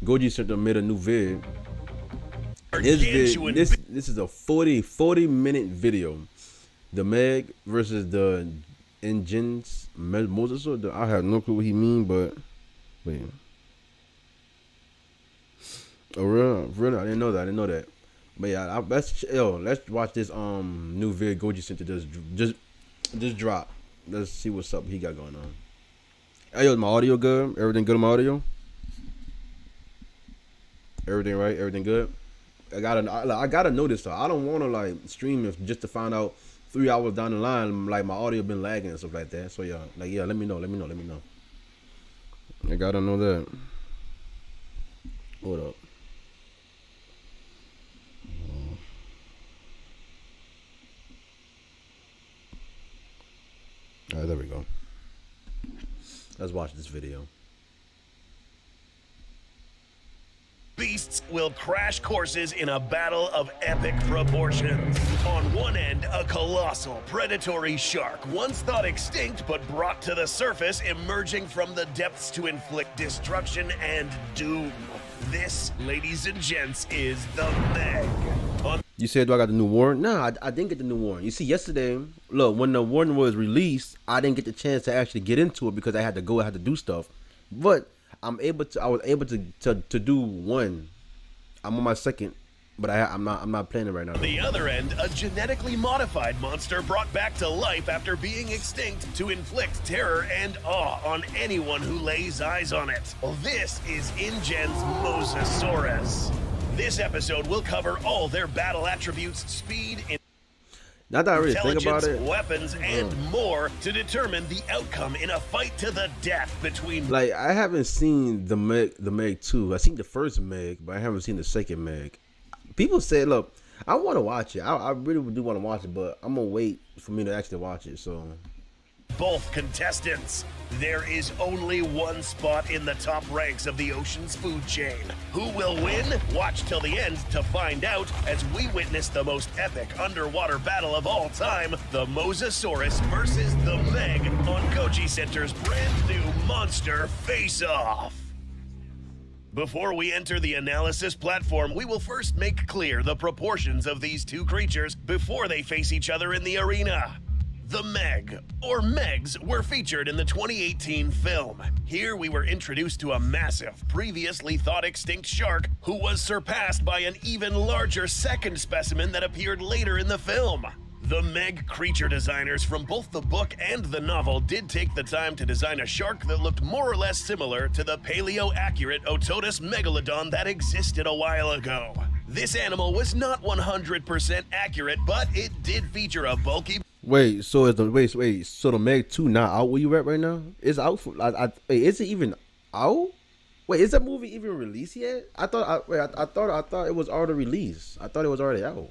Goji Center made a new vid. This is a 40 minute video. The Meg versus the InGen's Mosasaurus. I have no clue what he mean, but wait. Oh really? I didn't know that. But yeah, let's watch this new vid Goji Center just drop. Let's see what's up he got going on. Hey, yo, is my audio good? Everything good on my audio? Everything right? Everything good? I gotta know this though. I don't want to like stream it just to find out 3 hours down the line like my audio been lagging and stuff like that. So yeah, let me know. I gotta know that. Hold up. All right, there we go. Let's watch this video. Beasts will crash courses in a battle of epic proportions. On one end, a colossal predatory shark, once thought extinct but brought to the surface, emerging from the depths to inflict destruction and doom. This, ladies and gents, is the Meg. You said, do I got the new warrant? Nah, I didn't get the new warrant. You see, yesterday, look, when the warrant was released, I didn't get the chance to actually get into it because I had to do stuff. But I was able to do one. I'm on my second, but I'm not playing it right now. On the other end, a genetically modified monster brought back to life after being extinct to inflict terror and awe on anyone who lays eyes on it. This is InGen's Mosasaurus. This episode will cover all their battle attributes, speed, now that I really think about it, weapons, and more to determine the outcome in a fight to the death between. Like, I haven't seen the Meg 2. I seen the first Meg, but I haven't seen the second Meg. People say, look, I want to watch it. I really do want to watch it, but I'm gonna wait for me to actually watch it. So. Both contestants. There is only one spot in the top ranks of the ocean's food chain. Who will win? Watch till the end to find out as we witness the most epic underwater battle of all time, the Mosasaurus versus the Meg on Goji Center's brand new monster face-off. Before we enter the analysis platform, we will first make clear the proportions of these two creatures before they face each other in the arena. The Meg, or Megs, were featured in the 2018 film. Here we were introduced to a massive, previously thought extinct shark who was surpassed by an even larger second specimen that appeared later in the film. The Meg creature designers from both the book and the novel did take the time to design a shark that looked more or less similar to the paleo-accurate Otodus megalodon that existed a while ago. This animal was not 100% accurate, but it did feature a bulky... Wait, so is the Meg 2 not out where you at right now? It's out for wait, is it even out? Wait, is that movie even released yet? I thought it was already released. I thought it was already out.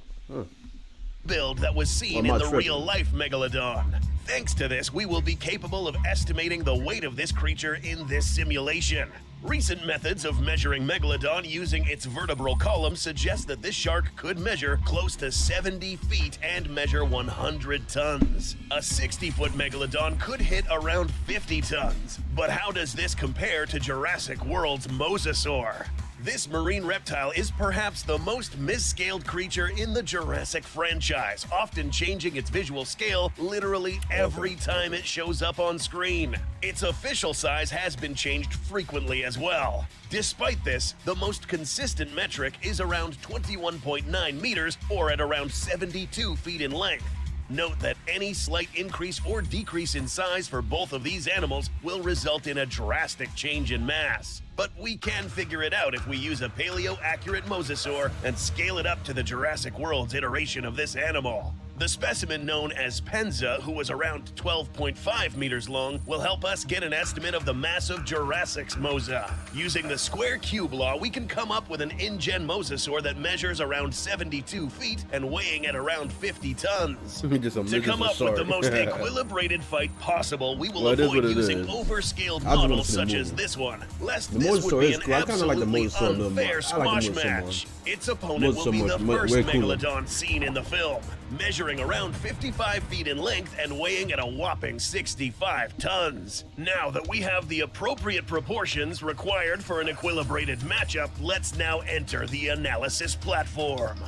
Build that was seen in the real-life megalodon. Thanks to this, we will be capable of estimating the weight of this creature in this simulation. Recent methods of measuring megalodon using its vertebral column suggest that this shark could measure close to 70 feet and measure 100 tons. A 60-foot megalodon could hit around 50 tons. But how does this compare to Jurassic World's Mosasaur? This marine reptile is perhaps the most misscaled creature in the Jurassic franchise, often changing its visual scale literally every time it shows up on screen. Its official size has been changed frequently as well. Despite this, the most consistent metric is around 21.9 meters, or at around 72 feet in length. Note that any slight increase or decrease in size for both of these animals will result in a drastic change in mass. But we can figure it out if we use a paleo-accurate mosasaur and scale it up to the Jurassic World's iteration of this animal. The specimen known as Penza, who was around 12.5 meters long, will help us get an estimate of the mass of Jurassic's Mosa. Using the square cube law, we can come up with an InGen Mosasaur that measures around 72 feet and weighing at around 50 tons. To come up with the most equilibrated fight possible, we will avoid using overscaled models such as this one, lest this would be an absolutely unfair squash match. Its opponent will be the first megalodon seen in the film. measuring around 55 feet in length and weighing at a whopping 65 tons. Now that we have the appropriate proportions required for an equilibrated matchup, let's now enter the analysis platform.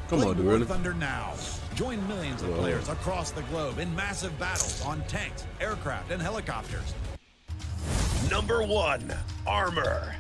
Come on, dude. War Really? Thunder now. Join millions of players across the globe in massive battles on tanks, aircraft, and helicopters. Number 1, armor.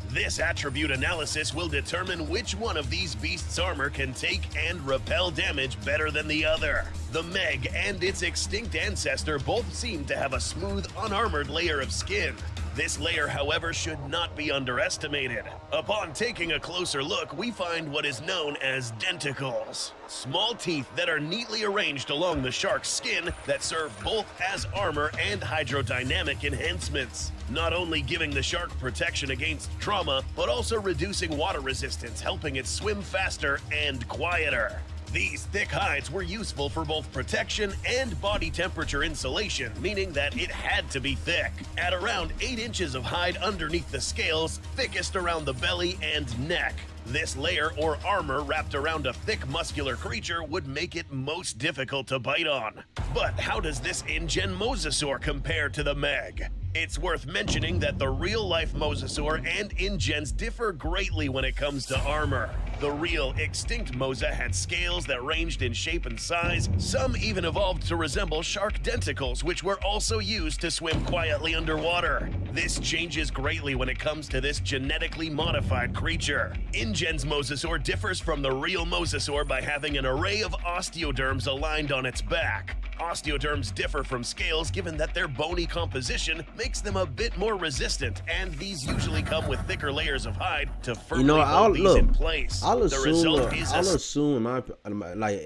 This attribute analysis will determine which one of these beasts' armor can take and repel damage better than the other. The MEG and its extinct ancestor both seem to have a smooth, unarmored layer of skin. This layer, however, should not be underestimated. Upon taking a closer look, we find what is known as denticles. Small teeth that are neatly arranged along the shark's skin that serve both as armor and hydrodynamic enhancements. Not only giving the shark protection against trauma, but also reducing water resistance, helping it swim faster and quieter. These thick hides were useful for both protection and body temperature insulation, meaning that it had to be thick. At around 8 inches of hide underneath the scales, thickest around the belly and neck. This layer or armor wrapped around a thick muscular creature would make it most difficult to bite on. But how does this InGen Mosasaur compare to the MEG? It's worth mentioning that the real-life Mosasaur and InGen's differ greatly when it comes to armor. The real extinct Mosa had scales that ranged in shape and size. Some even evolved to resemble shark denticles, which were also used to swim quietly underwater. This changes greatly when it comes to this genetically modified creature. InGen's Mosasaur differs from the real Mosasaur by having an array of osteoderms aligned on its back. Osteoderms differ from scales given that their bony composition makes them a bit more resistant, and these usually come with thicker layers of hide to firmly hold these in place. I'll assume like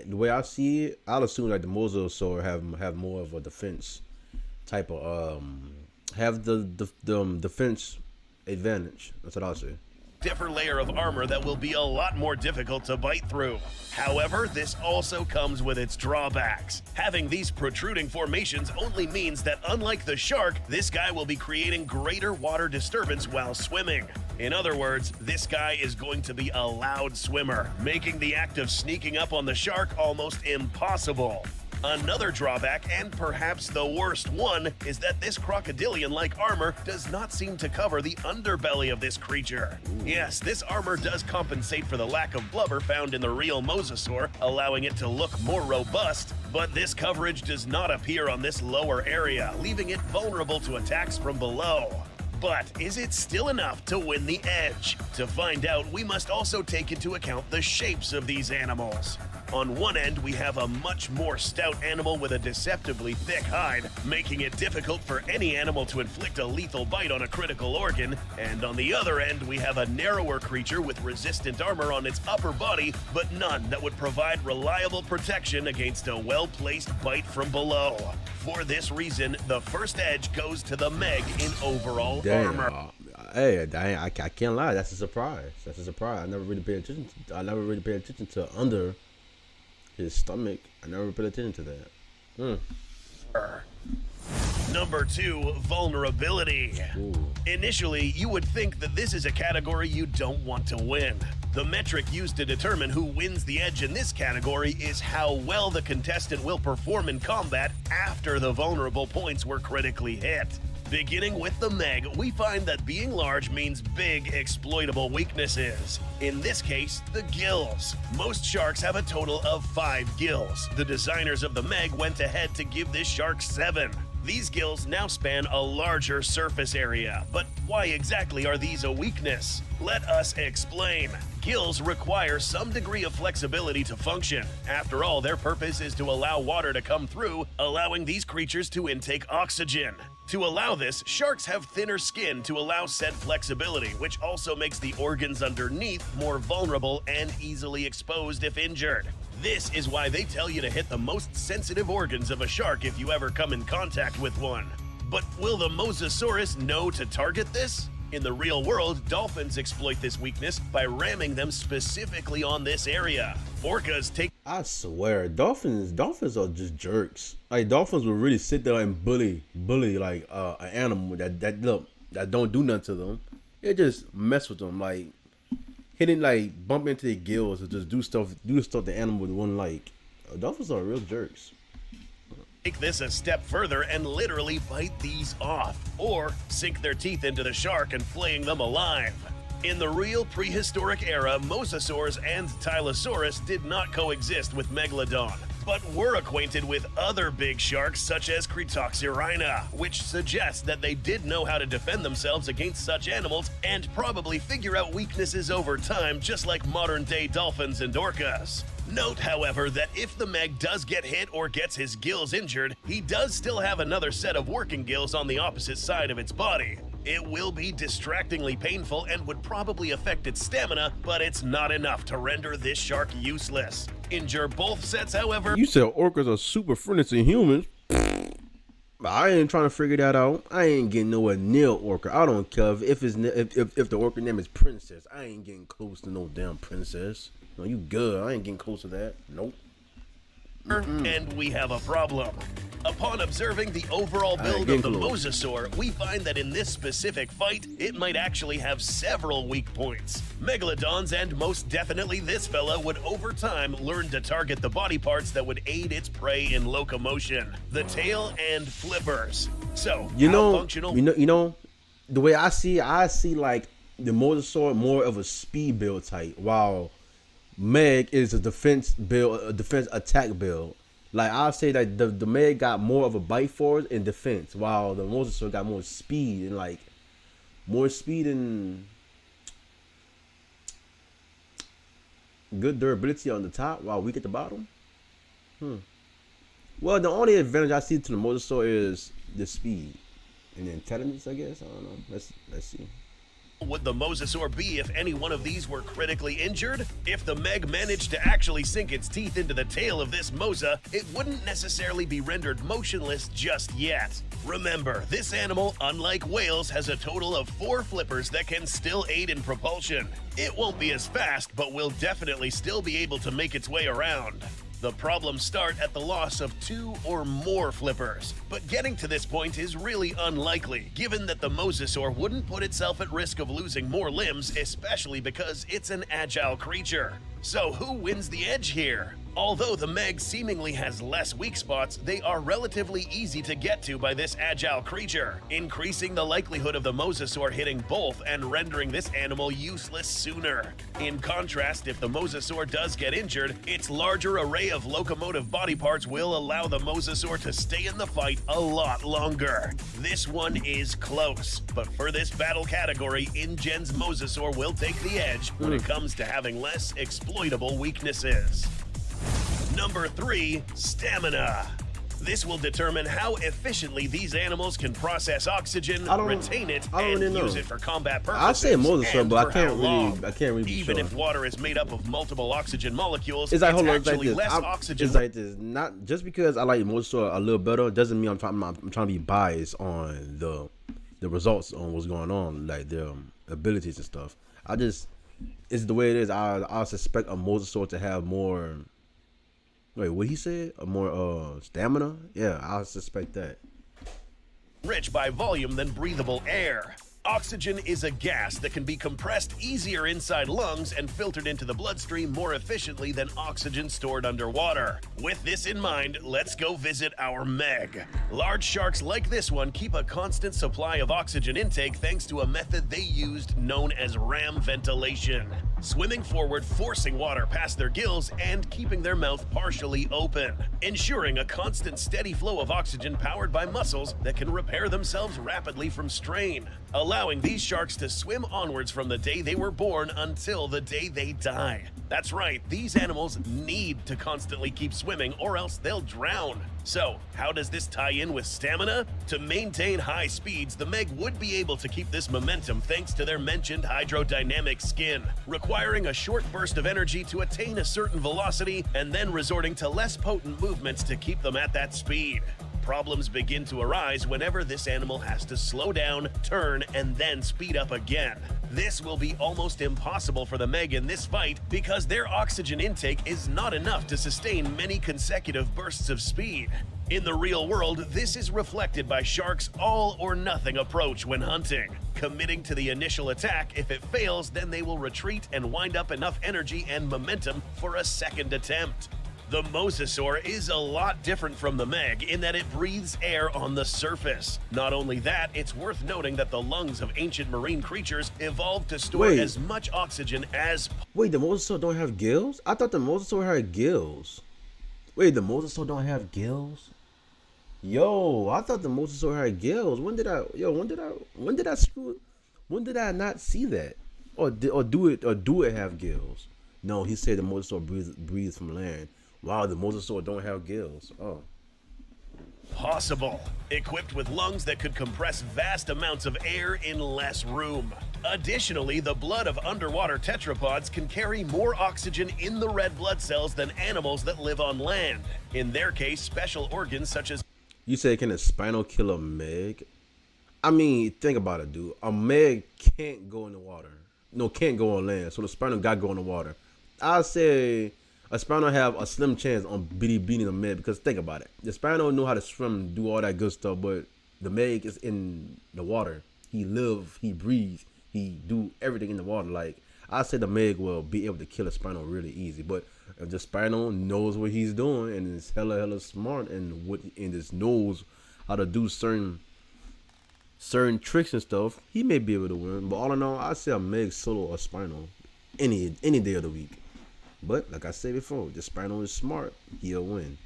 the way I see it, I'll assume like the Mosasaur have more of a defense type of have the defense advantage. That's what I'll say. Different layer of armor that will be a lot more difficult to bite through. However, this also comes with its drawbacks. Having these protruding formations only means that unlike the shark, this guy will be creating greater water disturbance while swimming. In other words, this guy is going to be a loud swimmer, making the act of sneaking up on the shark almost impossible. Another drawback, and perhaps the worst one, is that this crocodilian-like armor does not seem to cover the underbelly of this creature. Yes, this armor does compensate for the lack of blubber found in the real Mosasaur, allowing it to look more robust, but this coverage does not appear on this lower area, leaving it vulnerable to attacks from below. But is it still enough to win the edge? To find out, we must also take into account the shapes of these animals. On one end, we have a much more stout animal with a deceptively thick hide, making it difficult for any animal to inflict a lethal bite on a critical organ. And on the other end, we have a narrower creature with resistant armor on its upper body, but none that would provide reliable protection against a well-placed bite from below. For this reason, the first edge goes to the MEG in overall armor. Hey, I can't lie. That's a surprise. That's a surprise. I never really paid attention to under his stomach. I never paid attention to that. Number 2, vulnerability. Ooh. Initially, you would think that this is a category you don't want to win. The metric used to determine who wins the edge in this category is how well the contestant will perform in combat after the vulnerable points were critically hit. Beginning with the MEG, we find that being large means big exploitable weaknesses. In this case, the gills. Most sharks have a total of 5 gills. The designers of the MEG went ahead to give this shark 7. These gills now span a larger surface area, but why exactly are these a weakness? Let us explain. Gills require some degree of flexibility to function. After all, their purpose is to allow water to come through, allowing these creatures to intake oxygen. To allow this, sharks have thinner skin to allow said flexibility, which also makes the organs underneath more vulnerable and easily exposed if injured. This is why they tell you to hit the most sensitive organs of a shark if you ever come in contact with one. But will the Mosasaurus know to target this? In the real world, dolphins exploit this weakness by ramming them specifically on this area. Orcas take— I swear, dolphins are just jerks. Like, dolphins will really sit there and bully like an animal that don't do nothing to them. It just mess with them. Like, hitting like bump into their gills or just do stuff the animal wouldn't like. Dolphins are real jerks. Take this a step further and literally bite these off, or sink their teeth into the shark and flaying them alive. In the real prehistoric era, Mosasaurus and Tylosaurus did not coexist with Megalodon, but were acquainted with other big sharks such as Cretoxyrhina, which suggests that they did know how to defend themselves against such animals and probably figure out weaknesses over time, just like modern-day dolphins and orcas. Note, however, that if the Meg does get hit or gets his gills injured, he does still have another set of working gills on the opposite side of its body. It will be distractingly painful and would probably affect its stamina, but it's not enough to render this shark useless. Injure both sets, however. You said orcas are super friendly to humans. I ain't trying to figure that out. I ain't getting nowhere near orca. I don't care if the orca name is Princess. I ain't getting close to no damn princess. No, you good. I ain't getting close to that. Nope. And we have a problem. Upon observing the overall build of the Mosasaur, we find that in this specific fight, it might actually have several weak points. Megalodons, and most definitely this fella, would over time learn to target the body parts that would aid its prey in locomotion, the tail and flippers. So, functional? The way I see like the Mosasaur more of a speed build type, while Meg is a defense build, a defense attack build. Like I'll say that the Meg got more of a bite force and defense, while the Mosasaur got more speed and good durability on the top, while weak at the bottom. Well, the only advantage I see to the Mosasaur is the speed and the intelligence, I guess. I don't know. Let's see. Would the Mosasaur be if any one of these were critically injured? If the Meg managed to actually sink its teeth into the tail of this Mosa, it wouldn't necessarily be rendered motionless just yet. Remember, this animal, unlike whales, has a total of 4 flippers that can still aid in propulsion. It won't be as fast, but will definitely still be able to make its way around. The problems start at the loss of 2 or more flippers, but getting to this point is really unlikely, given that the Mosasaur wouldn't put itself at risk of losing more limbs, especially because it's an agile creature. So who wins the edge here? Although the Meg seemingly has less weak spots, they are relatively easy to get to by this agile creature, increasing the likelihood of the Mosasaur hitting both and rendering this animal useless sooner. In contrast, if the Mosasaur does get injured, its larger array of locomotive body parts will allow the Mosasaur to stay in the fight a lot longer. This one is close, but for this battle category, InGen's Mosasaur will take the edge when it comes to having less exploitable weaknesses. Number 3, stamina. This will determine how efficiently these animals can process oxygen, retain it, and use it for combat purposes. I say Mosasaur, but I can't really be Even sure. if water is made up of multiple oxygen molecules, it's like, it's hold on, actually it's like less oxygen. It's like this. Not just because I like Mosasaur a little better doesn't mean I'm trying to be biased on the results on what's going on, like their abilities and stuff. It's the way it is. I suspect a Mosasaur to have more. Wait, what he said? A more stamina? Yeah, I suspect that. Rich by volume than breathable air. Oxygen is a gas that can be compressed easier inside lungs and filtered into the bloodstream more efficiently than oxygen stored underwater. With this in mind, let's go visit our Meg. Large sharks like this one keep a constant supply of oxygen intake thanks to a method they used known as ram ventilation. Swimming forward, forcing water past their gills and keeping their mouth partially open, ensuring a constant steady flow of oxygen powered by muscles that can repair themselves rapidly from strain, allowing these sharks to swim onwards from the day they were born until the day they die. That's right, these animals need to constantly keep swimming or else they'll drown. So, how does this tie in with stamina? To maintain high speeds, the Meg would be able to keep this momentum thanks to their mentioned hydrodynamic skin, requiring a short burst of energy to attain a certain velocity and then resorting to less potent movements to keep them at that speed. problems begin to arise whenever this animal has to slow down, turn, and then speed up again. This will be almost impossible for the MEG in this fight because their oxygen intake is not enough to sustain many consecutive bursts of speed. In the real world, this is reflected by sharks' all-or-nothing approach when hunting. Committing to the initial attack, if it fails, then they will retreat and wind up enough energy and momentum for a second attempt. The Mosasaur is a lot different from the MEG in that it breathes air on the surface. Not only that, it's worth noting that the lungs of ancient marine creatures evolved to store as much oxygen as... Wait, the Mosasaur don't have gills? I thought the Mosasaur had gills. Wait, the Mosasaur don't have gills? Yo, I thought the Mosasaur had gills. When did I not see that? Or do it have gills? No, he said the Mosasaur breathes from land. Wow, the Mosasaur don't have gills. Oh. Possible. Equipped with lungs that could compress vast amounts of air in less room. Additionally, the blood of underwater tetrapods can carry more oxygen in the red blood cells than animals that live on land. In their case, special organs such as... You say, can a Spino kill a MEG? I mean, think about it, dude. A MEG can't go in the water. No, can't go on land. So the Spino got to go in the water. I'll say a Spino have a slim chance on beating the MEG because think about it. The Spino know how to swim, do all that good stuff, but the MEG is in the water. He live, he breathes, he do everything in the water. Like, I say the MEG will be able to kill a Spino really easy, but if the Spino knows what he's doing and is hella smart and just knows how to do certain tricks and stuff, he may be able to win. But all in all, I say a MEG solo or Spino any day of the week. But like I said before, the Spino is smart, he'll win.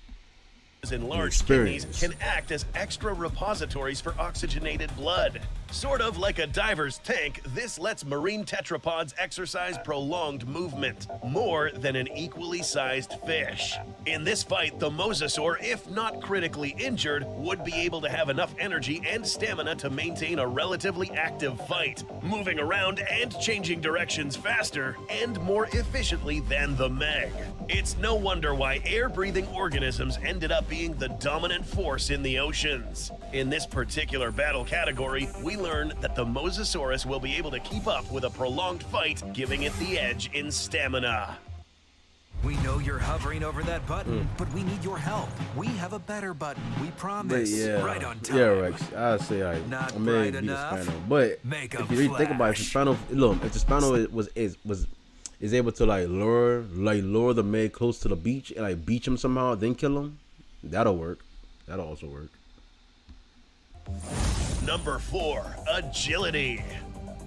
In large kidneys can act as extra repositories for oxygenated blood. Sort of like a diver's tank, this lets marine tetrapods exercise prolonged movement, more than an equally sized fish. In this fight, the Mosasaur, if not critically injured, would be able to have enough energy and stamina to maintain a relatively active fight, moving around and changing directions faster and more efficiently than the MEG. It's no wonder why air-breathing organisms ended up being the dominant force in the oceans. In this particular battle category, we learn that the Mosasaurus will be able to keep up with a prolonged fight, giving it the edge in stamina. We know you're hovering over that button, but we need your help. We have a better button, we promise. Yeah, right on time. Yeah, Rex. I say I may be the Spino, but if you really think about it, if the Spino is able to lure the MEG close to the beach and beach him somehow, then kill him, that'll work. That'll also work. Number 4, agility.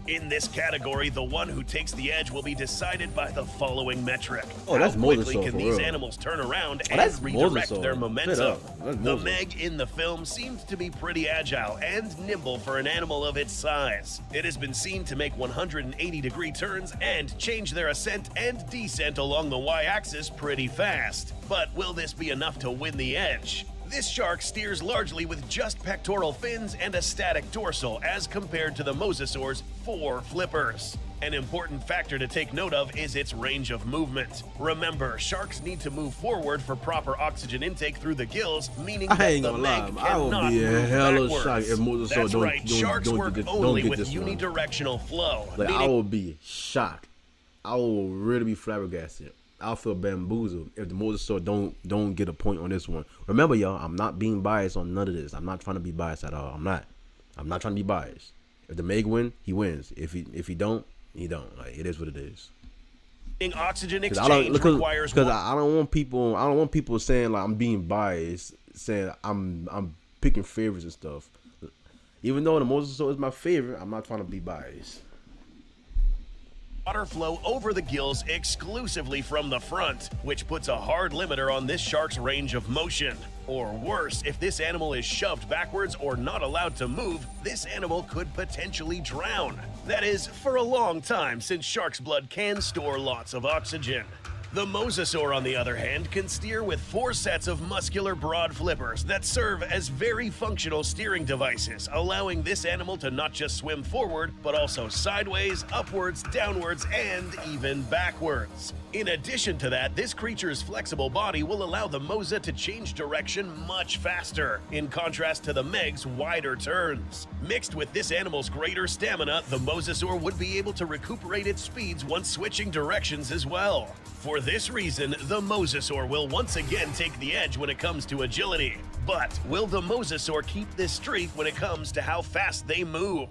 In this category, the one who takes the edge will be decided by the following metric. Oh, that's How quickly Mosasaur can for these real. animals turn around Oh, that's and redirect Mosasaur. their momentum? That's The Mosasaur. MEG in the film seems to be pretty agile and nimble for an animal of its size. It has been seen to make 180-degree turns and change their ascent and descent along the y-axis pretty fast. But will this be enough to win the edge? This shark steers largely with just pectoral fins and a static dorsal as compared to the Mosasaur's 4 flippers. An important factor to take note of is its range of movement. Remember, sharks need to move forward for proper oxygen intake through the gills, meaning I that ain't the gonna lie, MEG I would cannot be a move hella backwards. shocked if Mosasaur That's don't right, sharks work get only this with one. unidirectional flow. Like, I meaning will be shocked. I will really be flabbergasted. I'll feel bamboozled if the Mosasaur don't get a point on this one. Remember, y'all, I'm not being biased on none of this. I'm not trying to be biased at all. I'm not trying to be biased. If the MEG win, he wins. If he don't, he don't. Like, it is what it is. oxygen exchange requires because I don't want people saying like I'm being biased, saying I'm picking favorites and stuff. Even though the Mosasaur is my favorite, I'm not trying to be biased. water flow over the gills exclusively from the front, which puts a hard limiter on this shark's range of motion. Or worse, if this animal is shoved backwards or not allowed to move, this animal could potentially drown. That is, for a long time, since shark's blood can store lots of oxygen. The Mosasaur, on the other hand, can steer with 4 sets of muscular broad flippers that serve as very functional steering devices, allowing this animal to not just swim forward, but also sideways, upwards, downwards, and even backwards. In addition to that, this creature's flexible body will allow the Mosa to change direction much faster, in contrast to the MEG's wider turns. Mixed with this animal's greater stamina, the Mosasaur would be able to recuperate its speeds once switching directions as well. For this reason, the Mosasaur will once again take the edge when it comes to agility. But will the Mosasaur keep this streak when it comes to how fast they move?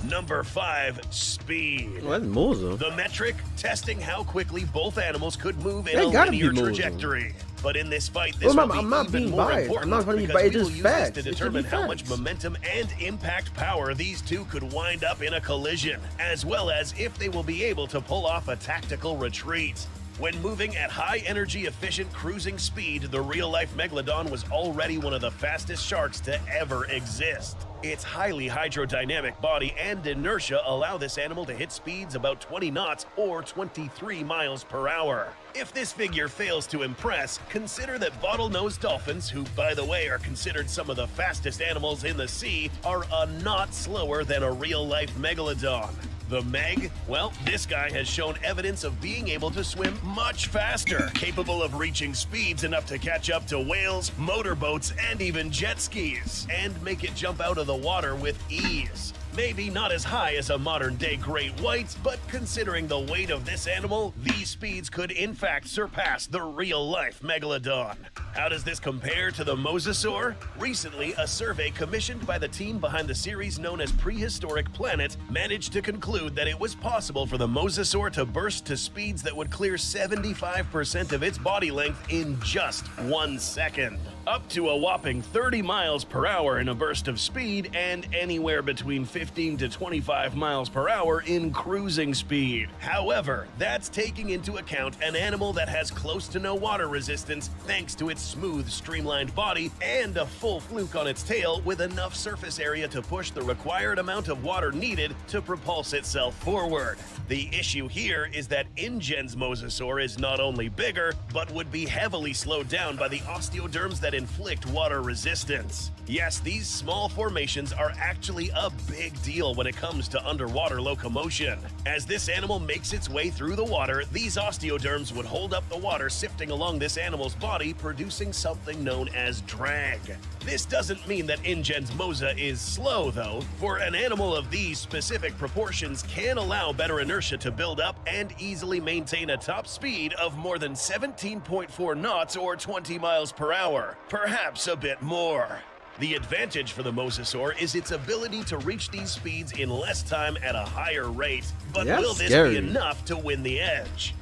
Number 5, speed. Well, that's Mosa. The metric, testing how quickly both animals could move in a linear trajectory. But in this fight, this will be even more important because we will use this to determine how much momentum and impact power these two could wind up in a collision, as well as if they will be able to pull off a tactical retreat. When moving at high energy efficient cruising speed, the real-life Megalodon was already one of the fastest sharks to ever exist. Its highly hydrodynamic body and inertia allow this animal to hit speeds about 20 knots or 23 miles per hour. If this figure fails to impress, consider that bottlenose dolphins, who by the way are considered some of the fastest animals in the sea, are a knot slower than a real-life Megalodon. The MEG? Well, this guy has shown evidence of being able to swim much faster, capable of reaching speeds enough to catch up to whales, motorboats, and even jet skis, and make it jump out of the water with ease. Maybe not as high as a modern-day great white, but considering the weight of this animal, these speeds could in fact surpass the real-life Megalodon. How does this compare to the Mosasaur? Recently, a survey commissioned by the team behind the series known as Prehistoric Planet managed to conclude that it was possible for the Mosasaur to burst to speeds that would clear 75% of its body length in just 1 second. Up to a whopping 30 miles per hour in a burst of speed, and anywhere between 15 to 25 miles per hour in cruising speed. However, that's taking into account an animal that has close to no water resistance thanks to its smooth, streamlined body and a full fluke on its tail with enough surface area to push the required amount of water needed to propulse itself forward. The issue here is that InGen's Mosasaur is not only bigger, but would be heavily slowed down by the osteoderms that inflict water resistance. Yes, these small formations are actually a big deal when it comes to underwater locomotion. As this animal makes its way through the water, these osteoderms would hold up the water sifting along this animal's body, producing something known as drag. This doesn't mean that InGen's Mosa is slow, though, for an animal of these specific proportions can allow better inertia to build up and easily maintain a top speed of more than 17.4 knots or 20 miles per hour, perhaps a bit more. The advantage for the Mosasaur is its ability to reach these speeds in less time at a higher rate, but will this be enough to win the edge?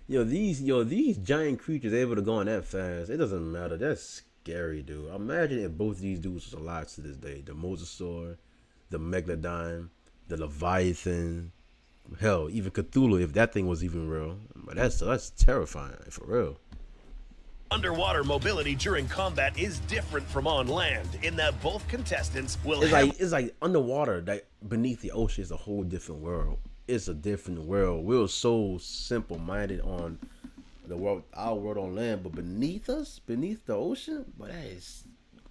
These giant creatures able to go on that fast, it doesn't matter. That's scary, dude. Imagine if both these dudes was alive to this day. The Mosasaur, the Megalodon, the Leviathan, hell, even Cthulhu, if that thing was even real. But that's terrifying, for real. Underwater mobility during combat is different from on land in that both contestants will it's like underwater, like beneath the ocean is a whole different world. It's a different world. We're so simple-minded on the world, our world on land, but beneath us, beneath the ocean, but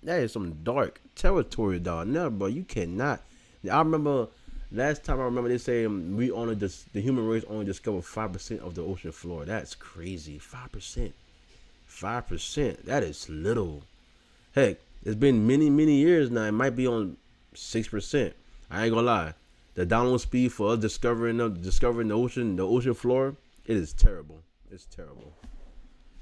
that is some dark territory down there, bro. You cannot. I remember last time they say the human race only discovered 5% of the ocean floor. That's crazy. 5%. 5%. That is little. Heck, it's been many years now. It might be on 6%. I ain't gonna lie. The download speed for us discovering the ocean floor, it is terrible. It's terrible.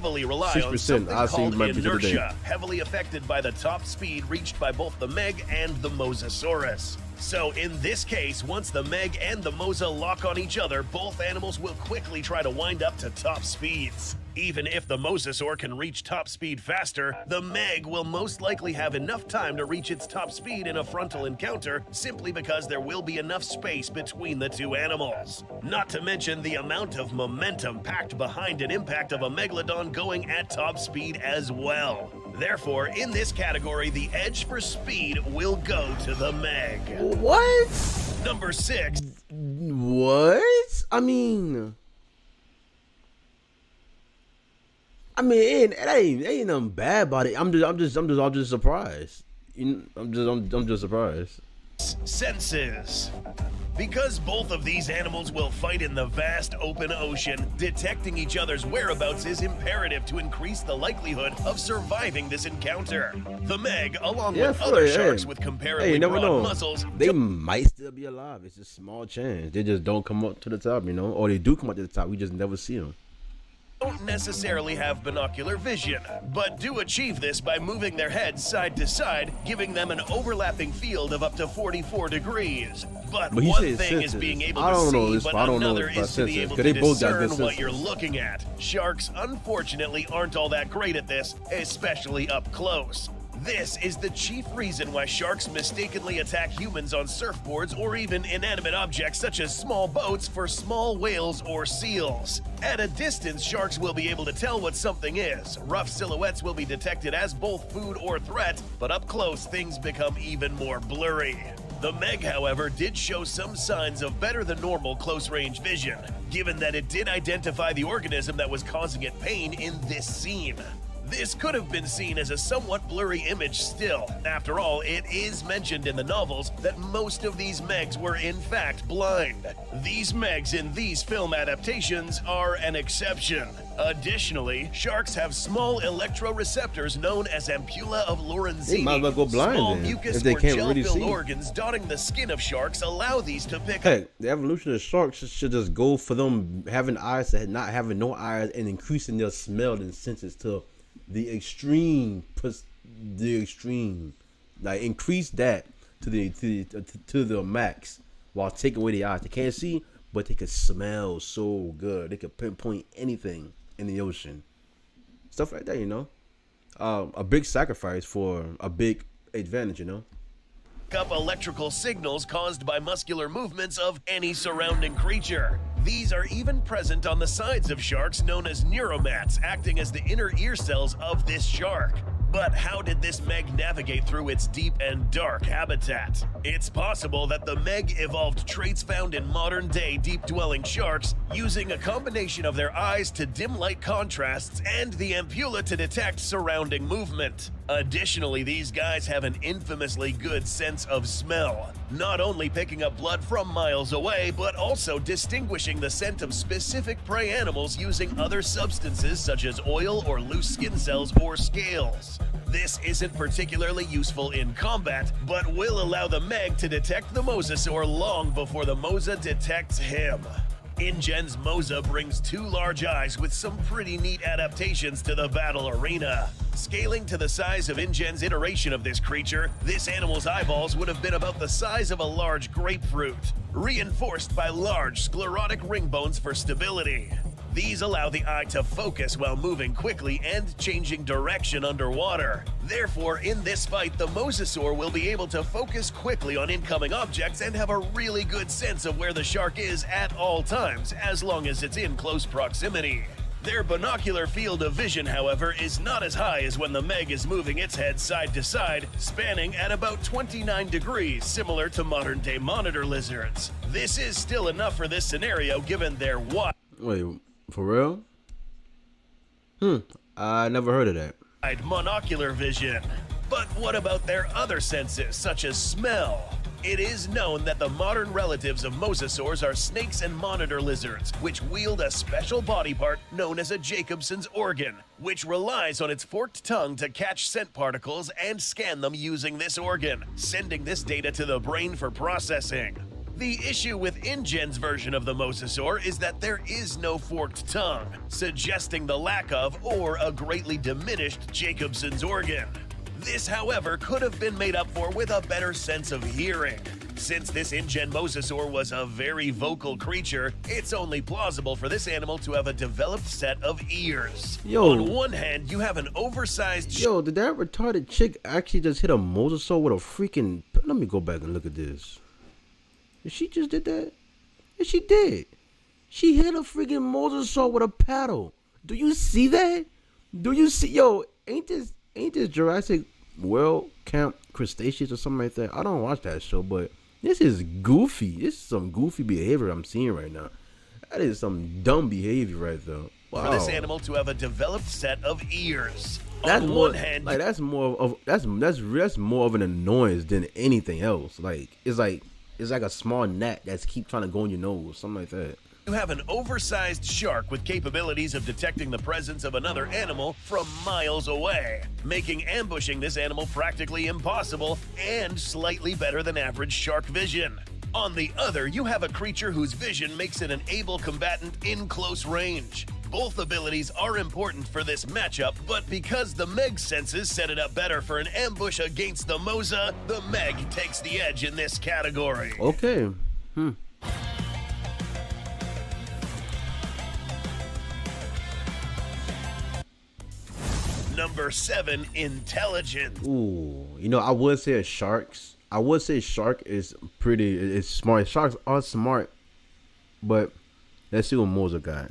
Heavily rely on something called inertia, heavily affected by the top speed reached by both the MEG and the Mosasaurus. So in this case, once the MEG and the Mosa lock on each other, both animals will quickly try to wind up to top speeds. Even if the Mosasaur can reach top speed faster, the MEG will most likely have enough time to reach its top speed in a frontal encounter, simply because there will be enough space between the two animals. Not to mention the amount of momentum packed behind an impact of a Megalodon going at top speed as well. Therefore, in this category, the edge for speed will go to the MEG. What? Number 6. What? I mean, I mean, it ain't nothing bad about it. I'm just surprised. I'm just surprised. Senses. Because both of these animals will fight in the vast open ocean, detecting each other's whereabouts is imperative to increase the likelihood of surviving this encounter. The Meg, along with other sharks with comparatively broad muzzles, they might still be alive. It's a small chance. They just don't come up to the top, or they do come up to the top. We just never see them. Don't necessarily have binocular vision, but do achieve this by moving their heads side to side, giving them an overlapping field of up to 44 degrees. But one thing is being able to see, but another is to be able to discern what you're looking at. Sharks, unfortunately, aren't all that great at this, especially up close. This is the chief reason why sharks mistakenly attack humans on surfboards or even inanimate objects such as small boats for small whales or seals. At a distance, sharks will be able to tell what something is. Rough silhouettes will be detected as both food or threat, but up close, things become even more blurry. The Meg, however, did show some signs of better than normal close-range vision, given that it did identify the organism that was causing it pain in this scene. This could have been seen as a somewhat blurry image still. After all, it is mentioned in the novels that most of these Megs were in fact blind. These Megs in these film adaptations are an exception. Additionally, sharks have small electroreceptors known as ampulla of Lorenzini. They might well go blind small then, mucus if they or can't really gel-filled see. organs dotting the skin of sharks allow these to pick up. Hey, the evolution of sharks should just go for them having eyes to not having no eyes and increasing their smell and senses to the extreme, like increase that to the max while taking away the eyes. They can't see, but they can smell so good. They can pinpoint anything in the ocean, stuff like that. A big sacrifice for a big advantage. Up electrical signals caused by muscular movements of any surrounding creature. These are even present on the sides of sharks known as neuromats, acting as the inner ear cells of this shark. But how did this Meg navigate through its deep and dark habitat? It's possible that the Meg evolved traits found in modern-day deep-dwelling sharks, using a combination of their eyes to dim light contrasts and the ampulla to detect surrounding movement. Additionally, these guys have an infamously good sense of smell, not only picking up blood from miles away, but also distinguishing the scent of specific prey animals using other substances such as oil or loose skin cells or scales. This isn't particularly useful in combat, but will allow the Meg to detect the Mosasaur long before the Mosa detects him. InGen's Mosa brings two large eyes with some pretty neat adaptations to the battle arena. Scaling to the size of InGen's iteration of this creature, this animal's eyeballs would have been about the size of a large grapefruit, reinforced by large sclerotic ring bones for stability. These allow the eye to focus while moving quickly and changing direction underwater. Therefore, in this fight, the Mosasaur will be able to focus quickly on incoming objects and have a really good sense of where the shark is at all times, as long as it's in close proximity. Their binocular field of vision, however, is not as high as when the Meg is moving its head side to side, spanning at about 29 degrees, similar to modern-day monitor lizards. This is still enough for this scenario given their wide... Wait, for real? I never heard of that. Monocular vision. But what about their other senses, such as smell? It is known that the modern relatives of mosasaurs are snakes and monitor lizards, which wield a special body part known as a Jacobson's organ, which relies on its forked tongue to catch scent particles and scan them using this organ, sending this data to the brain for processing. The issue with InGen's version of the mosasaur is that there is no forked tongue, suggesting the lack of or a greatly diminished Jacobson's organ. This, however, could have been made up for with a better sense of hearing. Since this InGen mosasaur was a very vocal creature, it's only plausible for this animal to have a developed set of ears. On one hand, you have an oversized... Did that retarded chick actually just hit a mosasaur with a freaking... Let me go back and look at this. She just did that? Yeah, she did. She hit a freaking mosasaur with a paddle. Do you see that? Do you see? Ain't this Jurassic World Camp Cretaceous or something like that? I don't watch that show, but this is goofy. This is some goofy behavior I'm seeing right now. That is some dumb behavior right there. for this animal to have a developed set of ears. That's on more one hand, like that's more of an annoyance than anything else. Like it's like a small gnat that's keep trying to go in your nose, something like that. you have an oversized shark with capabilities of detecting the presence of another animal from miles away, making ambushing this animal practically impossible and slightly better than average shark vision. On the other, you have a creature whose vision makes it an able combatant in close range. Both abilities are important for this matchup, but because the MEG senses set it up better for an ambush against the Mosa, the MEG takes the edge in this category. Okay. Number 7, intelligence. Ooh, you know, I would say sharks. I would say shark is smart. Sharks are smart, but let's see what Mosa got.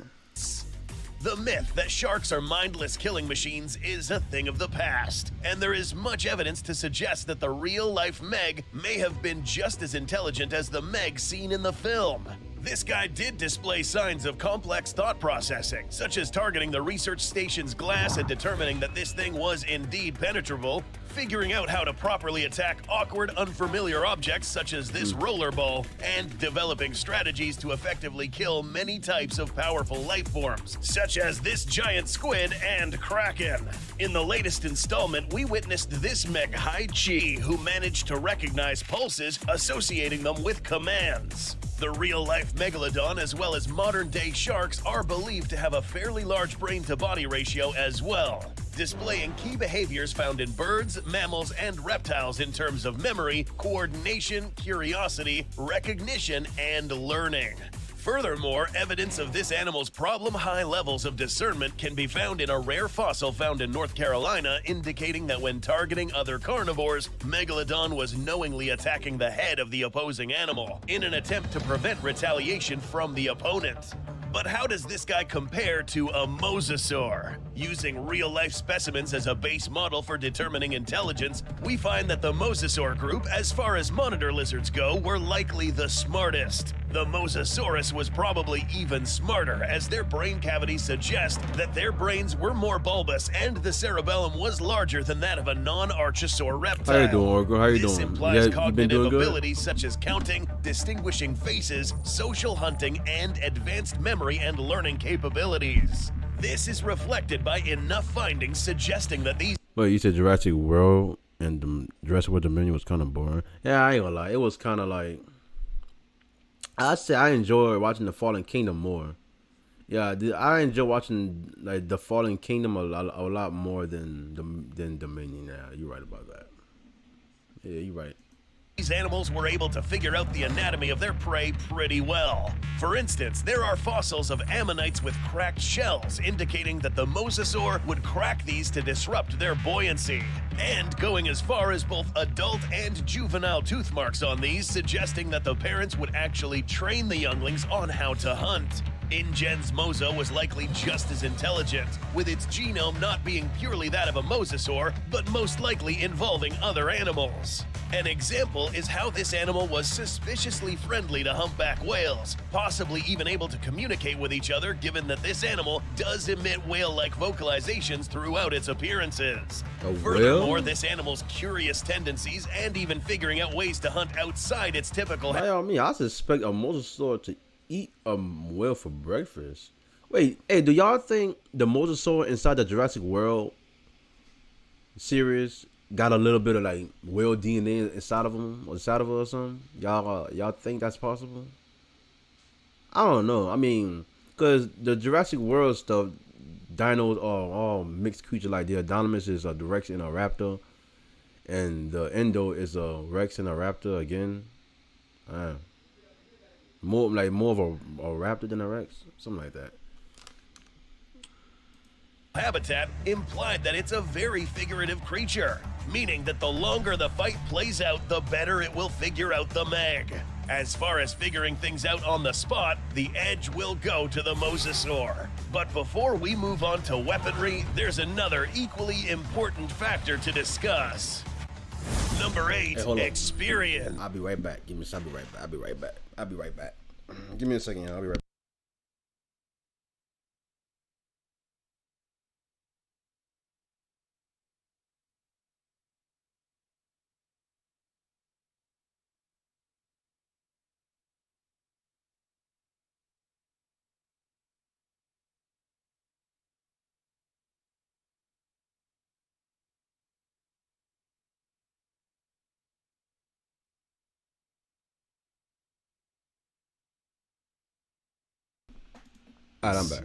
The myth that sharks are mindless killing machines is a thing of the past, and there is much evidence to suggest that the real-life MEG may have been just as intelligent as the MEG seen in the film. This guy did display signs of complex thought processing, such as targeting the research station's glass and determining that this thing was indeed penetrable, figuring out how to properly attack awkward, unfamiliar objects such as this rollerball, and developing strategies to effectively kill many types of powerful life forms, such as this giant squid and kraken. In the latest installment, we witnessed this MEG Hai-Chi, who managed to recognize pulses, associating them with commands. The real-life megalodon, as well as modern-day sharks, are believed to have a fairly large brain-to-body ratio as well, displaying key behaviors found in birds, mammals, and reptiles in terms of memory, coordination, curiosity, recognition, and learning. Furthermore, evidence of this animal's problem-high levels of discernment can be found in a rare fossil found in North Carolina, indicating that when targeting other carnivores, Megalodon was knowingly attacking the head of the opposing animal in an attempt to prevent retaliation from the opponent. But how does this guy compare to a mosasaur? Using real-life specimens as a base model for determining intelligence, we find that the mosasaur group, as far as monitor lizards go, were likely the smartest. The Mosasaurus was probably even smarter, as their brain cavities suggest that their brains were more bulbous and the cerebellum was larger than that of a non-archosaur reptile. How you doing, Oracle? How you This doing? implies You been cognitive doing good? abilities such as counting, distinguishing faces, social hunting, and advanced memory and learning capabilities. This is reflected by enough findings suggesting that these Wait, you said Jurassic World and Jurassic World Dominion was kind of boring. Yeah, I ain't gonna lie. It was kind of like, I say I enjoy watching The Fallen Kingdom more. Yeah, I enjoy watching like The Fallen Kingdom a lot more than Dominion. Yeah, you're right about that. Yeah, you're right. These animals were able to figure out the anatomy of their prey pretty well. For instance, there are fossils of ammonites with cracked shells, indicating that the mosasaur would crack these to disrupt their buoyancy, and going as far as both adult and juvenile tooth marks on these, suggesting that the parents would actually train the younglings on how to hunt. InGen's Mosa was likely just as intelligent, with its genome not being purely that of a mosasaur, but most likely involving other animals. An example is how this animal was suspiciously friendly to humpback whales, possibly even able to communicate with each other, given that this animal does emit whale-like vocalizations throughout its appearances. Furthermore, this animal's curious tendencies and even figuring out ways to hunt outside its typical By all means, I suspect a mosasaur to eat a whale for breakfast. Wait, hey, do y'all think the mosasaur inside the Jurassic World series got a little bit of like whale DNA inside of him or inside of her or something? Y'all think that's possible? I don't know. I mean, cause the Jurassic World stuff, dinos are all mixed creatures. Like the Adonis is a Rex and a raptor, and the Endo is a Rex and a raptor again. More of a raptor than a Rex, something like that. habitat implied that it's a very figurative creature, meaning that the longer the fight plays out, the better it will figure out the MEG. As far as figuring things out on the spot, the edge will go to the mosasaur. But before we move on to weaponry, there's another equally important factor to discuss. Number 8, Hey, experience. I'll be right back. I'll be right back. Give me a second, y'all. I'll be right back. Alright, I'm back.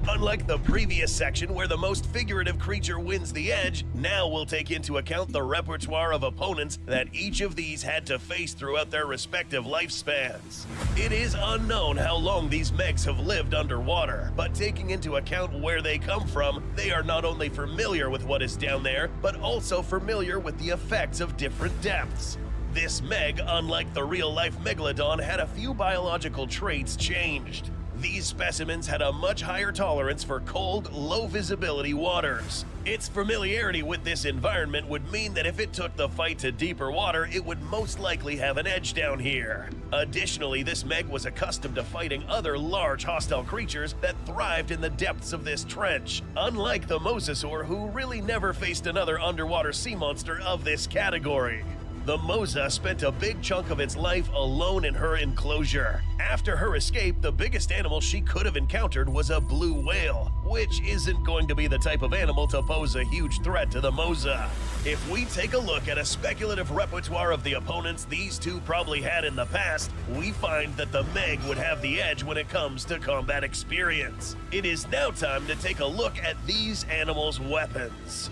Unlike the previous section where the most figurative creature wins the edge, now we'll take into account the repertoire of opponents that each of these had to face throughout their respective lifespans. It is unknown how long these Megs have lived underwater, but taking into account where they come from, they are not only familiar with what is down there, but also familiar with the effects of different depths. This Meg, unlike the real-life Megalodon, had a few biological traits changed. These specimens had a much higher tolerance for cold, low-visibility waters. Its familiarity with this environment would mean that if it took the fight to deeper water, it would most likely have an edge down here. Additionally, this Meg was accustomed to fighting other large hostile creatures that thrived in the depths of this trench, unlike the Mosasaur, who really never faced another underwater sea monster of this category. The Mosa spent a big chunk of its life alone in her enclosure. After her escape, the biggest animal she could have encountered was a blue whale, which isn't going to be the type of animal to pose a huge threat to the Mosa. If we take a look at a speculative repertoire of the opponents these two probably had in the past, we find that the Meg would have the edge when it comes to combat experience. It is now time to take a look at these animals' weapons.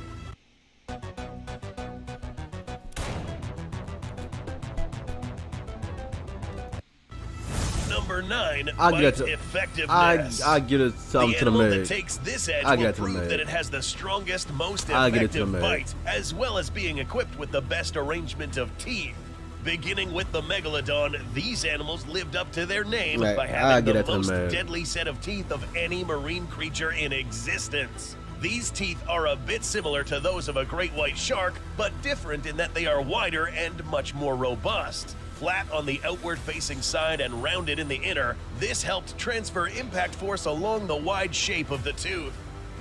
Number 9, bite effectiveness. I get it something to the animal Meg. that takes this edge will prove that it has the strongest, most effective bite, as well as being equipped with the best arrangement of teeth. Beginning with the Megalodon, these animals lived up to their name by having the most deadly set of teeth of any marine creature in existence. These teeth are a bit similar to those of a great white shark, but different in that they are wider and much more robust. Flat on the outward-facing side and rounded in the inner, this helped transfer impact force along the wide shape of the tooth.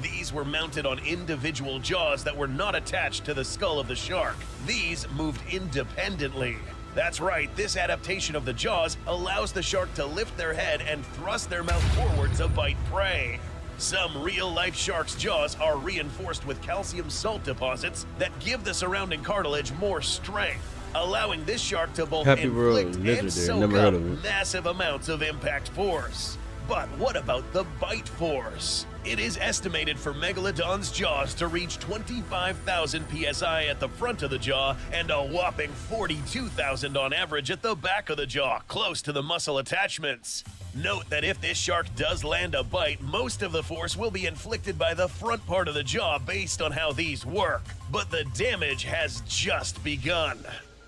These were mounted on individual jaws that were not attached to the skull of the shark. These moved independently. That's right, this adaptation of the jaws allows the shark to lift their head and thrust their mouth forward to bite prey. Some real-life sharks' jaws are reinforced with calcium salt deposits that give the surrounding cartilage more strength, allowing this shark to both inflict and soak up massive amounts of impact force. But what about the bite force? It is estimated for Megalodon's jaws to reach 25,000 psi at the front of the jaw and a whopping 42,000 on average at the back of the jaw, close to the muscle attachments. Note that if this shark does land a bite, most of the force will be inflicted by the front part of the jaw based on how these work. But the damage has just begun.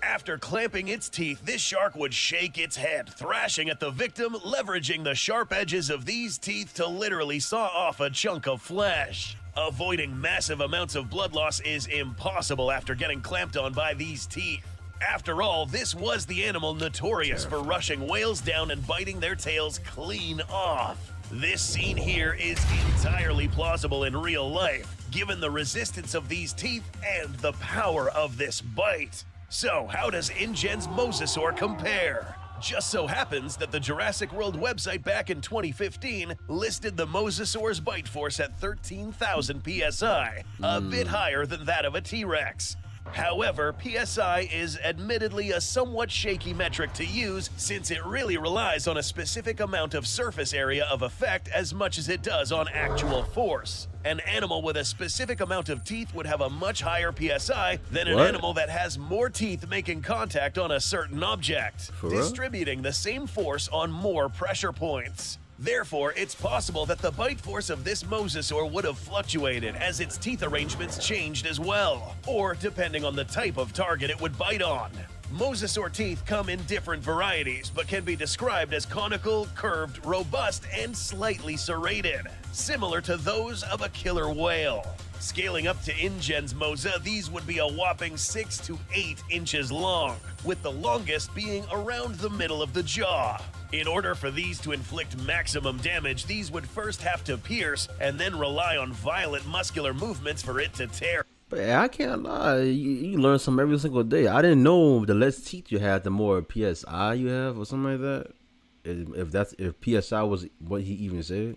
After clamping its teeth, this shark would shake its head, thrashing at the victim, leveraging the sharp edges of these teeth to literally saw off a chunk of flesh. Avoiding massive amounts of blood loss is impossible after getting clamped on by these teeth. After all, this was the animal notorious for rushing whales down and biting their tails clean off. This scene here is entirely plausible in real life, given the resistance of these teeth and the power of this bite. So, how does InGen's Mosasaur compare? Just so happens that the Jurassic World website back in 2015 listed the Mosasaur's bite force at 13,000 psi, a bit higher than that of a T-Rex. However, PSI is admittedly a somewhat shaky metric to use since it really relies on a specific amount of surface area of effect as much as it does on actual force. An animal with a specific amount of teeth would have a much higher PSI than an animal that has more teeth making contact on a certain object, distributing the same force on more pressure points. Therefore, it's possible that the bite force of this Mosasaur would have fluctuated as its teeth arrangements changed as well, or depending on the type of target it would bite on. Mosasaur teeth come in different varieties, but can be described as conical, curved, robust, and slightly serrated, similar to those of a killer whale. Scaling up to InGen's Mosa, these would be a whopping 6 to 8 inches long, with the longest being around the middle of the jaw. In order for these to inflict maximum damage, these would first have to pierce and then rely on violent muscular movements for it to tear. But I can't lie, you learn something every single day. I didn't know the less teeth you have, the more PSI you have, or something like that. If PSI was what he even said.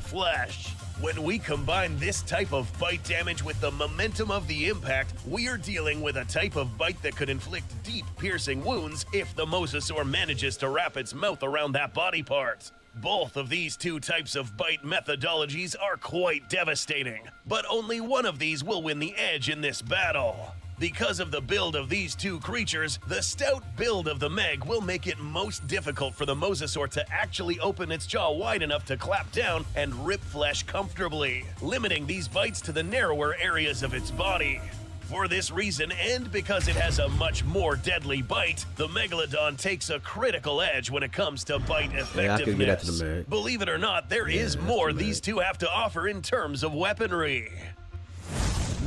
flesh. When we combine this type of bite damage with the momentum of the impact, we are dealing with a type of bite that could inflict deep, piercing wounds if the Mosasaur manages to wrap its mouth around that body part. Both of these two types of bite methodologies are quite devastating, but only one of these will win the edge in this battle. Because of the build of these two creatures, the stout build of the MEG will make it most difficult for the Mosasaur to actually open its jaw wide enough to clap down and rip flesh comfortably, limiting these bites to the narrower areas of its body. For this reason, and because it has a much more deadly bite, the Megalodon takes a critical edge when it comes to bite effectiveness. Yeah, I can get that to the MEG. Believe it or not, there is more these two have to offer in terms of weaponry.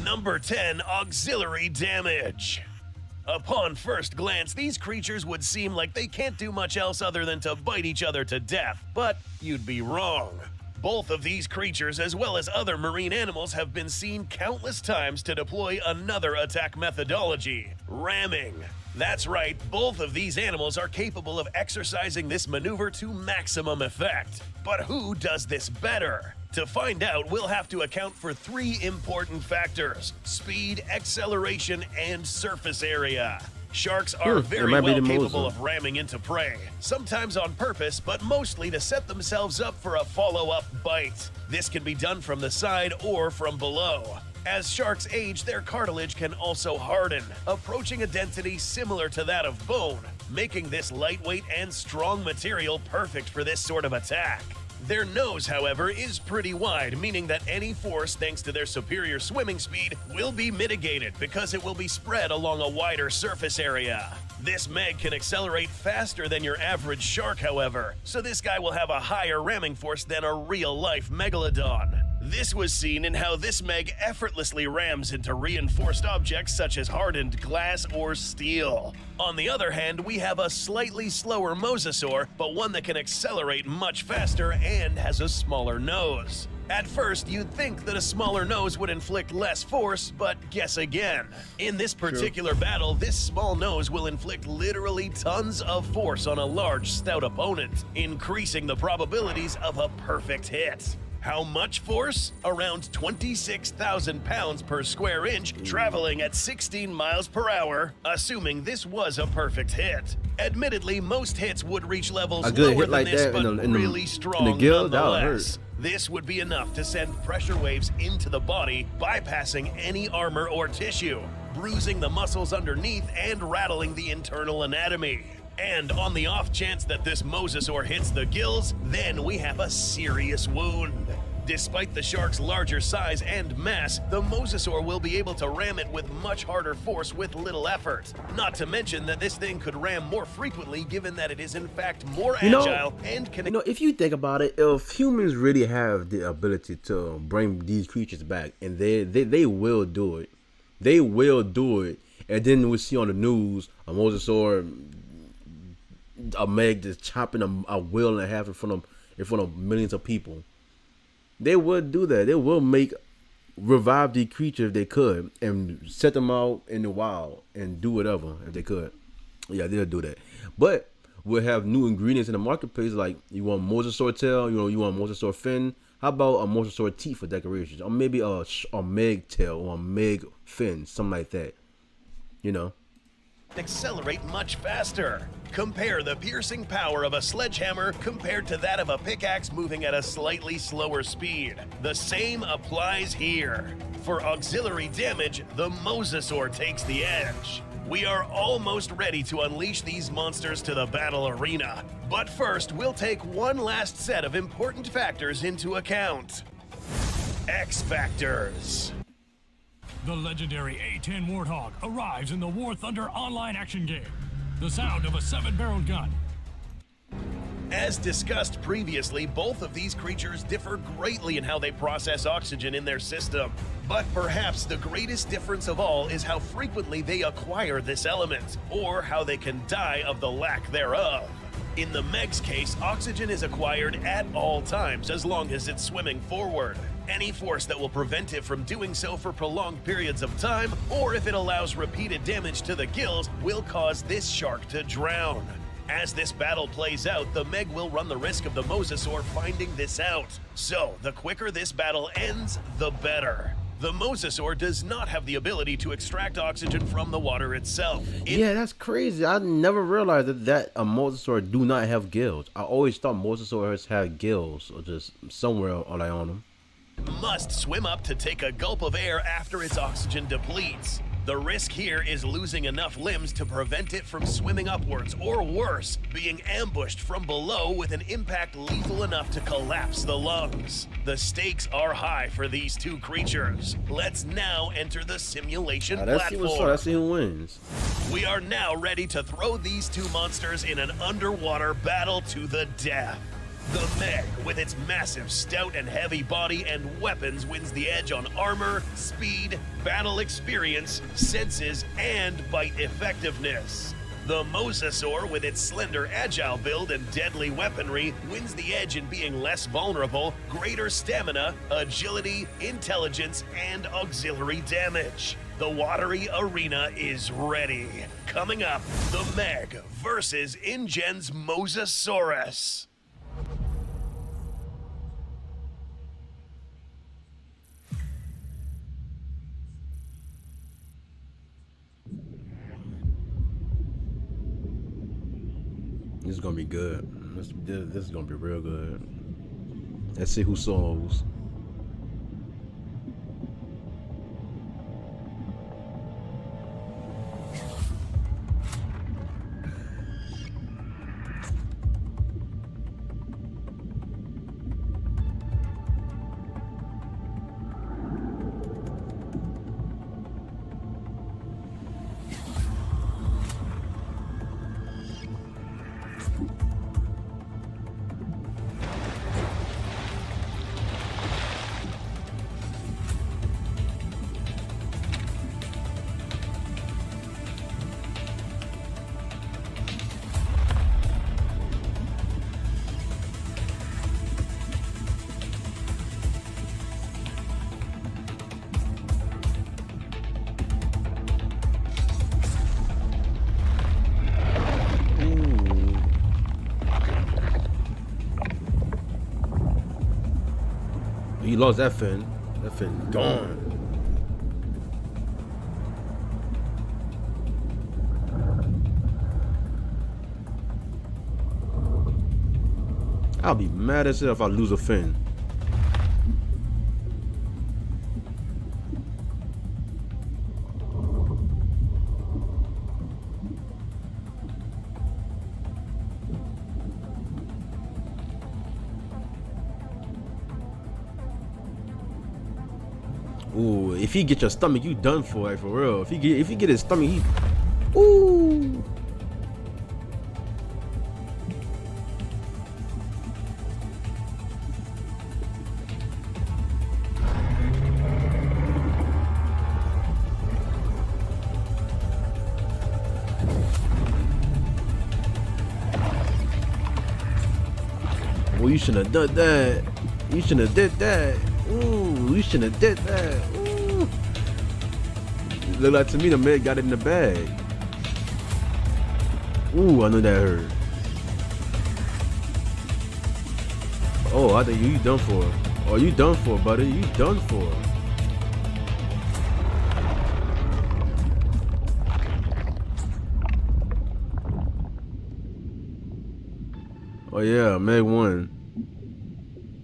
Number 10, auxiliary damage. Upon first glance, these creatures would seem like they can't do much else other than to bite each other to death, but you'd be wrong. Both of these creatures, as well as other marine animals, have been seen countless times to deploy another attack methodology, ramming. That's right, both of these animals are capable of exercising this maneuver to maximum effect. But who does this better? To find out, we'll have to account for three important factors: speed, acceleration, and surface area. Sharks are very well capable of ramming into prey, sometimes on purpose, but mostly to set themselves up for a follow-up bite. This can be done from the side or from below. As sharks age, their cartilage can also harden, approaching a density similar to that of bone, making this lightweight and strong material perfect for this sort of attack. Their nose, however, is pretty wide, meaning that any force, thanks to their superior swimming speed, will be mitigated because it will be spread along a wider surface area. This MEG can accelerate faster than your average shark, however, so this guy will have a higher ramming force than a real-life megalodon. This was seen in how this MEG effortlessly rams into reinforced objects such as hardened glass or steel. On the other hand, we have a slightly slower Mosasaur, but one that can accelerate much faster and has a smaller nose. At first, you'd think that a smaller nose would inflict less force, but guess again. In this particular battle, this small nose will inflict literally tons of force on a large, stout opponent, increasing the probabilities of a perfect hit. How much force? Around 26,000 pounds per square inch, traveling at 16 miles per hour, assuming this was a perfect hit. Admittedly, most hits would reach levels lower than this, but really strong nonetheless. This would be enough to send pressure waves into the body, bypassing any armor or tissue, bruising the muscles underneath and rattling the internal anatomy. And on the off chance that this Mosasaur hits the gills, then we have a serious wound. Despite the shark's larger size and mass, the Mosasaur will be able to ram it with much harder force with little effort. Not to mention that this thing could ram more frequently, given that it is in fact more agile and can... if you think about it, if humans really have the ability to bring these creatures back, and they will do it. They will do it. And then we see on the news a Mosasaur, a MEG just chopping a whale in half in front of millions of people. They would do that. They will revive the creature if they could and set them out in the wild and do whatever if they could. Yeah, they'll do that. But we'll have new ingredients in the marketplace, like you want Mosasaur tail, you want Mosasaur fin. How about a Mosasaur teeth for decorations? Or maybe a MEG tail or a MEG fin, something like that. Accelerate much faster. Compare the piercing power of a sledgehammer compared to that of a pickaxe moving at a slightly slower speed. The same applies here. For auxiliary damage, the Mosasaur takes the edge. We are almost ready to unleash these monsters to the battle arena. But first, we'll take one last set of important factors into account. X factors. The legendary A-10 Warthog arrives in the War Thunder online action game. The sound of a 7-barreled gun. As discussed previously, both of these creatures differ greatly in how they process oxygen in their system. But perhaps the greatest difference of all is how frequently they acquire this element, or how they can die of the lack thereof. In the MEG's case, oxygen is acquired at all times as long as it's swimming forward. Any force that will prevent it from doing so for prolonged periods of time, or if it allows repeated damage to the gills, will cause this shark to drown. As this battle plays out, the MEG will run the risk of the Mosasaur finding this out. So, the quicker this battle ends, the better. The Mosasaur does not have the ability to extract oxygen from the water itself. Yeah, that's crazy. I never realized that a Mosasaur do not have gills. I always thought Mosasaurs had gills or just somewhere on them. Must swim up to take a gulp of air after its oxygen depletes. The risk here is losing enough limbs to prevent it from swimming upwards, or worse, being ambushed from below with an impact lethal enough to collapse the lungs. The stakes are high for these two creatures. Let's now enter the simulation platform. Let's see who wins. We are now ready to throw these two monsters in an underwater battle to the death. The MEG, with its massive, stout, and heavy body and weapons, wins the edge on armor, speed, battle experience, senses, and bite effectiveness. The Mosasaur, with its slender, agile build and deadly weaponry, wins the edge in being less vulnerable, greater stamina, agility, intelligence, and auxiliary damage. The watery arena is ready. Coming up, the MEG versus InGen's Mosasaurus. This is gonna be good. This is gonna be real good. Let's see who solves. He lost that fin. That fin gone. I'll be mad as hell if I lose a fin. Ooh, if he get your stomach, you done for, like, for real. If he get his stomach, he, ooh. Well, you shouldn't have done that. You shouldn't have did that. Ooh, you shouldn't have did that. Ooh. Look like to me the man got it in the bag. Ooh, I know that hurt. Oh, I think you done for. Oh, you done for, buddy. You done for. Oh yeah, Meg won.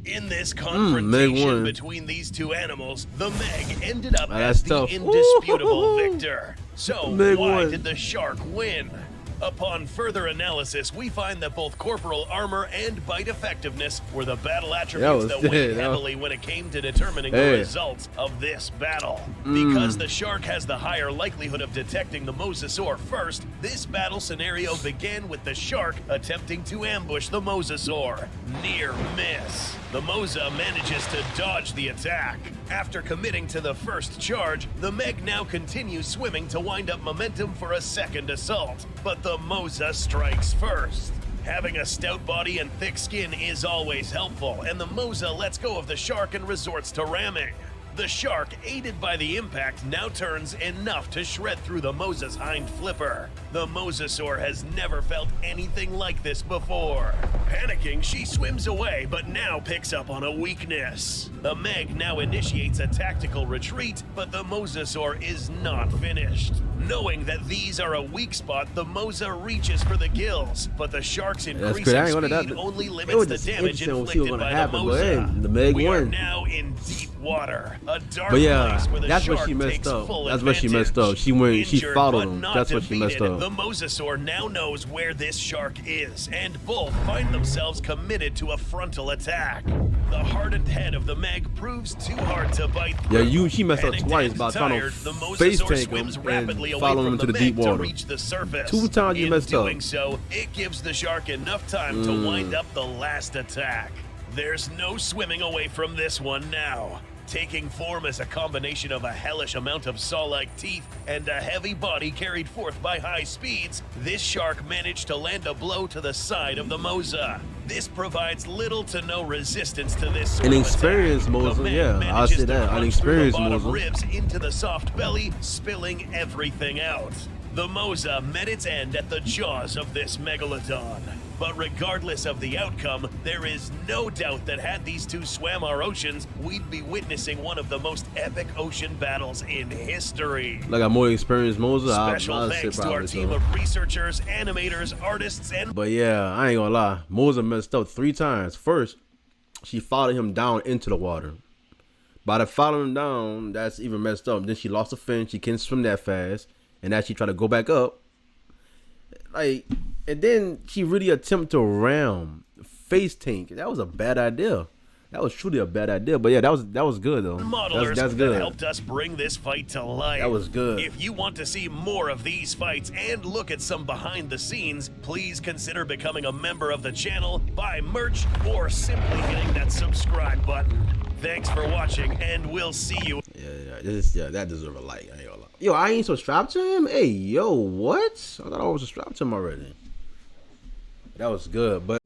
In this confrontation between these two animals, the MEG ended up as the tough. indisputable victor. So Meg why won. did the shark win? Upon further analysis, we find that both corporal armor and bite effectiveness were the battle attributes that weighed heavily when it came to determining the results of this battle. Because the shark has the higher likelihood of detecting the Mosasaur first, this battle scenario began with the shark attempting to ambush the Mosasaur. Near miss. The Mosa manages to dodge the attack. After committing to the first charge, the MEG now continues swimming to wind up momentum for a second assault. But the Mosa strikes first. Having a stout body and thick skin is always helpful, and the Mosa lets go of the shark and resorts to ramming. The shark, aided by the impact, now turns enough to shred through the Mosa's hind flipper. The Mosasaur has never felt anything like this before. Panicking, she swims away, but now picks up on a weakness. The MEG now initiates a tactical retreat, but the Mosasaur is not finished. Knowing that these are a weak spot, the Mosa reaches for the gills, but the shark's increasing speed only limits the damage inflicted by the Mosa. We are now in deep water, a dark place where the shark takes full advantage. That's where she messed up. She followed him. That's what she messed up. The Mosasaur now knows where this shark is, and both find themselves committed to a frontal attack. The hardened head of the MEG proves too hard to bite through. Yeah, she messed up twice by trying to face tank him and follow him into the deep water. Two times you messed up. In doing so, it gives the shark enough time to wind up the last attack. There's no swimming away from this one now. Taking form as a combination of a hellish amount of saw-like teeth and a heavy body carried forth by high speeds, this shark managed to land a blow to the side of the Mosa. This provides little to no resistance to this sort of experienced Mosa, yeah, I'll say that. An experienced Mosa. Ribs into the soft belly, spilling everything out. The Mosa met its end at the jaws of this megalodon. But regardless of the outcome, there is no doubt that had these two swam our oceans, we'd be witnessing one of the most epic ocean battles in history. Like a more experienced Mosa, Special thanks to our team of researchers, animators, artists, and... But yeah, I ain't gonna lie. Mosa messed up 3 times. First, she followed him down into the water. By the following him down, that's even messed up. Then she lost a fin. She couldn't swim that fast. And as she tried to go back up, and then she really attempted to ram face tank. That was a bad idea. That was truly a bad idea. But yeah, that was good though. That's good. That helped us bring this fight to life. That was good. If you want to see more of these fights and look at some behind the scenes, please consider becoming a member of the channel, buy merch, or simply hitting that subscribe button. Thanks for watching, and we'll see you. Yeah, that deserves a like. I ain't gonna lie. Yo, I ain't subscribed to him? Hey, yo, what? I thought I was subscribed to him already. That was good, but...